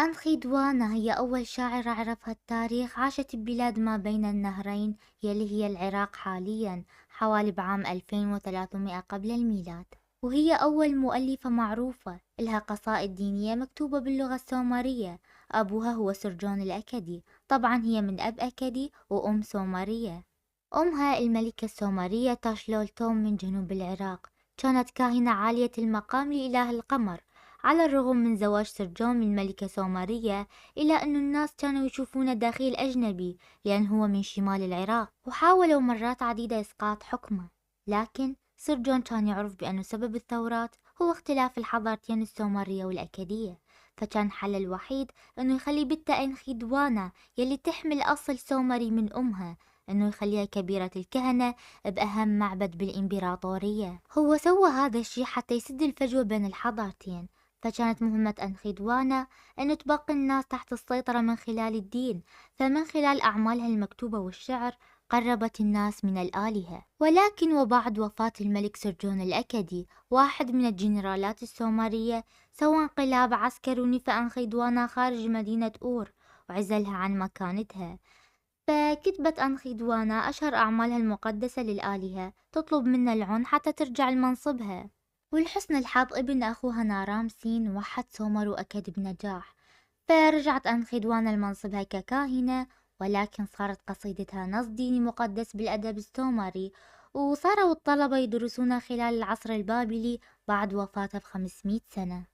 أنخيدوانا هي أول شاعرة عرفها التاريخ، عاشت ببلاد ما بين النهرين يلي هي العراق حاليا حوالي بعام 2300 قبل الميلاد. وهي أول مؤلفة معروفة لها قصائد دينية مكتوبة باللغة السومرية. أبوها هو سرجون الأكدي، طبعا هي من أب أكدي وأم سومرية. أمها الملكة السومرية تاشلولتوم من جنوب العراق، كانت كاهنة عالية المقام لإله القمر. على الرغم من زواج سرجون من ملكة سومرية، إلا أن الناس كانوا يشوفونه دخيل أجنبي لأن هو من شمال العراق، وحاولوا مرات عديدة إسقاط حكمه. لكن سرجون كان يعرف بأن سبب الثورات هو اختلاف الحضارتين السومرية والأكدية، فكان حل الوحيد أنه يخلي بنته أنخيدوانا يلي تحمل أصل سومري من أمها، أنه يخليها كبيرة الكهنة بأهم معبد بالإمبراطورية. هو سوى هذا الشي حتى يسد الفجوة بين الحضارتين، فكانت مهمة أنخيدوانا أن تبقي الناس تحت السيطرة من خلال الدين، فمن خلال أعمالها المكتوبة والشعر قربت الناس من الآلهة. ولكن وبعد وفاة الملك سرجون الأكدي، واحد من الجنرالات السومرية سوى انقلاب عسكري ونفى أنخيدوانا خارج مدينة أور وعزلها عن مكانتها. فكتبت أنخيدوانا أشهر أعمالها المقدسة للآلهة تطلب منا العون حتى ترجع لمنصبها. ولحسن الحظ ابن أخوها نارام سين وحد سومر وأكد بنجاح، فرجعت أنخيدوانا لمنصبها ككاهنة. ولكن صارت قصيدتها نص ديني مقدس بالأدب السومري، وصاروا الطلبة يدرسونها خلال العصر البابلي بعد وفاتها ب500 سنة.